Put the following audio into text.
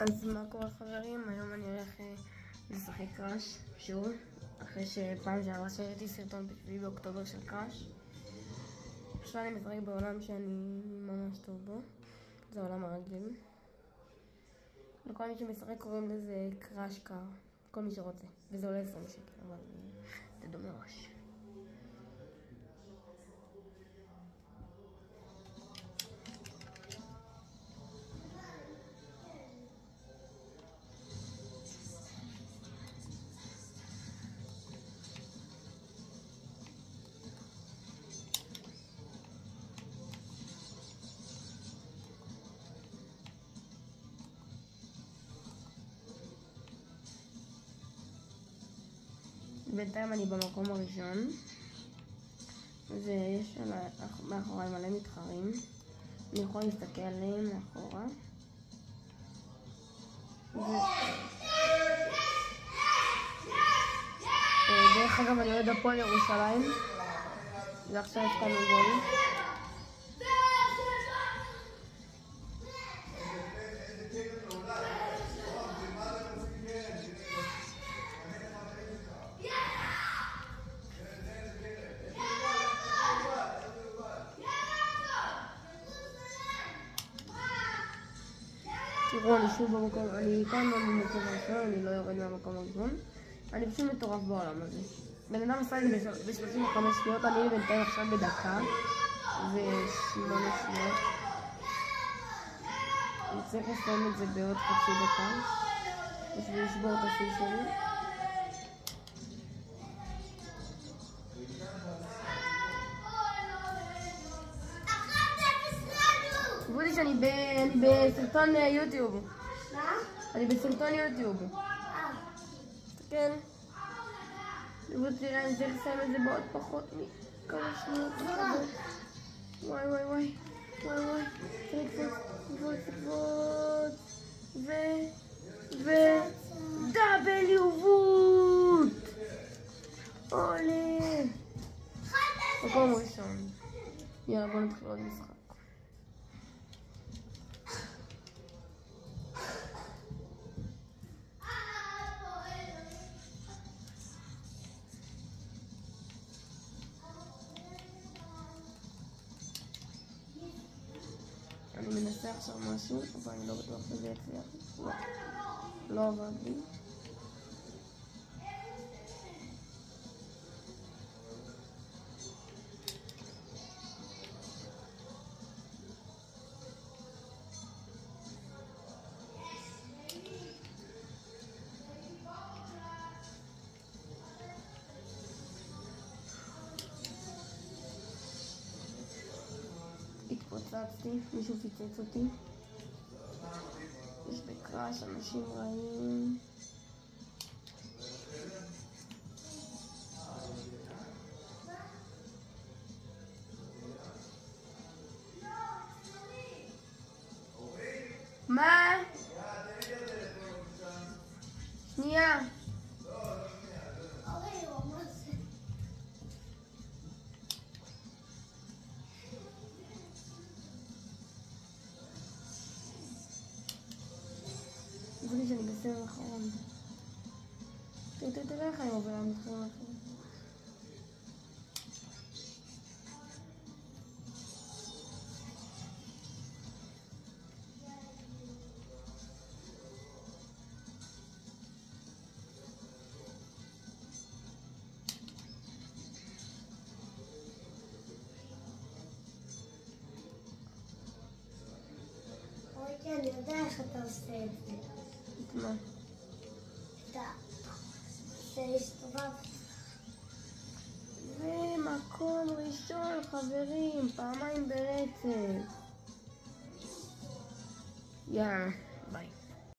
אז מה קורה חברים? היום אני הולך לשחק קראש שוב, אחרי שפעם שעברה שהראיתי סרטון ב7 באוקטובר של קראש. עכשיו אני משחק בעולם שאני ממש טוב בו, זה העולם הרגיל. לכל מי שמשחק קוראים לזה קראש קאר, כל מי שרוצה, וזה עולה 20 שקל, אבל תדעו מראש. בינתיים אני במקום הראשון, ויש מאחורי מלא מתחרים, אני יכול להסתכל עליהם מאחורה. דרך אגב אני אוהד הפועל ירושלים, ועכשיו הפקענו גול. תראו, אני שוב במקום, אני כאן לא במקום הראשון, אני לא יורד מהמקום הראשון. אני פשוט מטורף בעולם הזה. בן אדם עשה לי ב-35 שניות, אני בינתיים עכשיו בדקה ו8 שניות. אני צריך לסיים את זה בעוד חצי דקה, בשביל לשבור את השיא שלי. תראו לי שאני בסרטון יוטיוב. מה? אני בסרטון יוטיוב. כן. תראו, תראה, אני צריך לסיים את זה בעוד פחות מכמה שניות. וואי וואי וואי. וואי וואי. צריך לקפוץ. דאבל וות. עולה. מקום ראשון. יאללה, בוא נתחיל עוד משחק. אני מנסה עכשיו משהו, אבל אני לא בטוח שזה יצליח. לא עבד לי. התפוצצתי, מישהו פיצץ אותי. יש בקראש אנשים רעים. מה? שנייה. תראי שאני בסדר אחרון. תראה איך אני עוברה מתחילים אחרים. אני יודע איך אתה עושה את זה. מה? אתה להסתובב. ומקום ראשון חברים, פעמיים ברצף. יאללה, ביי.